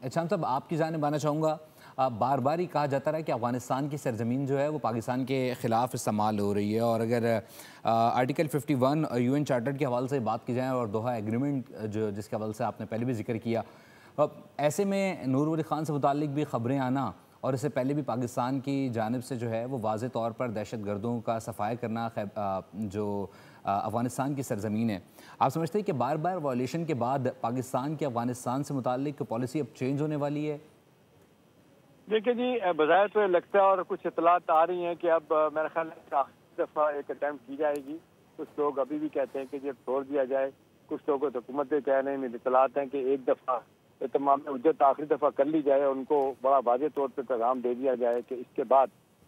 اچھا صاحب آپ کی جانب آنا چاہوں گا، بار بار ہی کہا جاتا رہا کہ افغانستان کی سرزمین جو ہے وہ پاکستان کے خلاف استعمال ہو رہی ہے، اور اگر آرٹیکل 51 یو این چارٹر کے حوالے سے بات کی جائے اور دوحہ ایگریمنٹ جس کے حوالے سے آپ نے پہلے بھی ذکر کیا، ایسے میں نور ولی خان سے متعلق بھی خبریں آنا اور اس سے پہلے بھی پاکستان کی جانب سے جو ہے وہ واضح طور پر دہشت گردوں کا صفائی کرنا جو افغانستان کی سرزمین ہے، آپ سمجھتے ہیں کہ بار بار وائلیشن کے بعد پاکستان کی افغانستان سے متعلق پالیسی اب چینج ہونے والی ہے؟ دیکھیں جی، بظاہر تو لگتا ہے اور کچھ اطلاعات آ رہی ہیں کہ اب میرا خیال ہے کہ آخری دفعہ ایک اٹیمپٹ کی جائے گی۔ کچھ لوگ ابھی بھی کہتے ہیں کہ جب چھوڑ دیا جائے، کچھ لوگوں کو حکومتیں کہہ رہے ہیں، میری اطلاعات ہیں کہ ایک دفعہ تمام حجت آخری دفعہ کر لی جائے، ان کو بڑا واضح طور پہ پیغام دے دیا جائے کہ اس کے بعد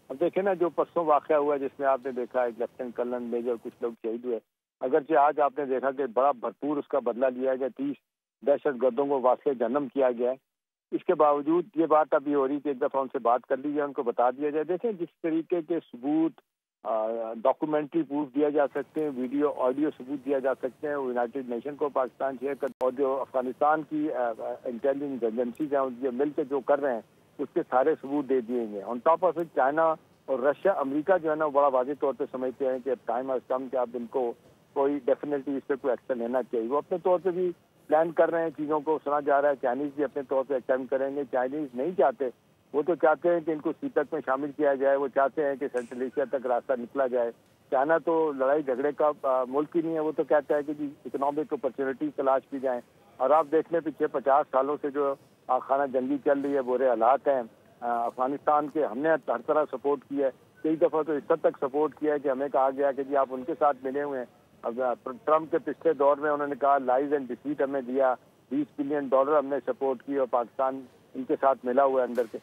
اب دیکھیں نا جو پرسوں واقعہ ہوا جس میں آپ نے دیکھا ایک لیفٹیننٹ کرنل میجر کچھ لوگ شہید ہوئے، اگرچہ آج آپ نے دیکھا کہ بڑا بھرپور اس کا بدلہ لیا گیا، 30 دہشت گردوں کو واصل جہنم کیا گیا ہے۔ اس کے باوجود یہ بات ابھی ہو رہی کہ ایک دفعہ ان سے بات کر لی جائے، ان کو بتا دیا جائے۔ دیکھیں جس طریقے کے ثبوت، ڈاکومنٹری پروف دیا جا سکتے ہیں، ویڈیو آڈیو ثبوت دیا جا سکتے ہیں، وہ یونائٹڈ نیشن کو پاکستان شیئر کر، اور جو افغانستان کی انٹیلیجنس ایجنسیز ہیں یہ مل کے جو کر رہے ہیں اس کے سارے ثبوت دے دیے گئے۔ On top of it China اور رشیا، امریکہ جو ہے نا بڑا واضح طور پہ سمجھتے ہیں کہ ٹائم ہیز کم کہ اب ان کو کوئی ڈیفینیٹلی اس پہ کوئی ایکشن لینا چاہیے۔ وہ اپنے طور پہ بھی پلان کر رہے ہیں، چیزوں کو سنا جا رہا ہے، چائنیز بھی اپنے طور پہ اٹیمپٹ کریں گے۔ چائنیز نہیں چاہتے، وہ تو چاہتے ہیں کہ ان کو CPEC میں شامل کیا جائے، وہ چاہتے ہیں کہ سینٹرل ایشیا تک راستہ نکلا جائے۔ چائنا تو لڑائی جھگڑے کا ملک ہی نہیں ہے، وہ تو کہتا ہے کہ جی اکنامک اپرچونٹی تلاش کی جائیں، اور آپ دیکھ لیں پچھلے 50 سالوں سے جو خانہ جنگی چل رہی ہے، برے حالات ہیں افغانستان کے، ہم نے ہر طرح سپورٹ کیا ہے، کئی دفعہ تو اس حد تک سپورٹ کیا ہے کہ ہمیں کہا گیا کہ جی آپ ان کے ساتھ ملے ہوئے ہیں۔ اب ٹرمپ کے پچھلے دور میں انہوں نے کہا لائز اینڈ ڈیفیٹ ہمیں دیا، $20 بلین ہم نے سپورٹ کی، اور پاکستان ان کے ساتھ ملا ہوا ہے اندر کے۔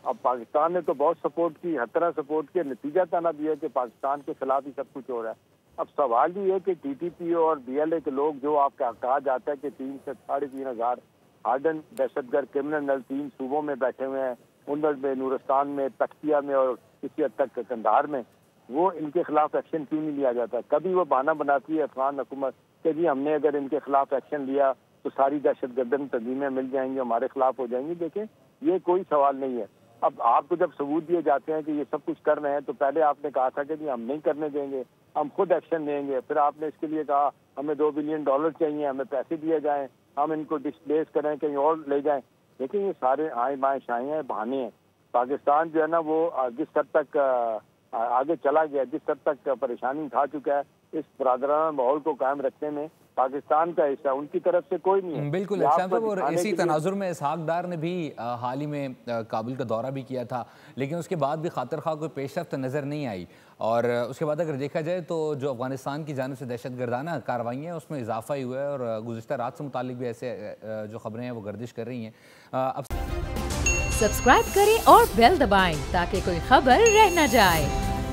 اب پاکستان نے تو بہت سپورٹ کی، ہر طرح سپورٹ کیا، نتیجہ تنا بھی ہے کہ پاکستان کے خلاف ہی سب کچھ ہو رہا ہے۔ اب سوال یہ ہے کہ TTP اور BLA کے لوگ جو آپ کا کہا جاتا ہے کہ 3 سے 3.5 ہزار ہارڈن دہشت گرد کرمنل 3 صوبوں میں بیٹھے ہوئے ہیں، انڈر میں، نورستان میں، تختیہ میں اور کسی حد تک قندھار میں، وہ ان کے خلاف ایکشن کیوں نہیں لیا جاتا؟ کبھی وہ بہانہ بناتی ہے افغان حکومت کہ جی ہم نے اگر ان کے خلاف ایکشن لیا تو ساری دہشت گردن تنظیمیں مل جائیں گی، ہمارے خلاف ہو جائیں گی۔ دیکھیں یہ کوئی سوال نہیں ہے۔ اب آپ کو جب ثبوت دیے جاتے ہیں کہ یہ سب کچھ کر رہے ہیں، تو پہلے آپ نے کہا تھا کہ جی ہم نہیں کرنے دیں گے، ہم خود ایکشن لیں گے، پھر آپ نے اس کے لیے کہا ہمیں $2 بلین چاہیے، ہمیں پیسے دیے جائیں، ہم ان کو ڈسپلیس کریں، کہیں اور لے جائیں۔ لیکن یہ سارے آئیں بائیں شائیں ہیں، بہانے ہیں۔ پاکستان جو ہے نا وہ جس حد تک آگے چلا گیا، جس حد تک پریشانی اٹھا چکا ہے، اس برادرانہ ماحول کو قائم رکھنے میں پاکستان کا حصہ ان کی طرف سے کوئی نہیں ہے۔ بالکل احسان صاحب، اور اسی تناظر میں اسحاق ڈار نے بھی حال ہی میں کابل کا دورہ بھی کیا تھا، لیکن اس کے بعد بھی خاطر خواہ کوئی پیش رفت نظر نہیں آئی، اور اس کے بعد اگر دیکھا جائے تو جو افغانستان کی جانب سے دہشت گردانہ کارروائیاں ہیں اس میں اضافہ ہی ہوا ہے، اور گزشتہ رات سے متعلق بھی ایسے جو خبریں ہیں وہ گردش کر رہی ہیں۔ سبسکرائب کریں اور بیل دبائیں تاکہ کوئی خبر رہ نہ جائے۔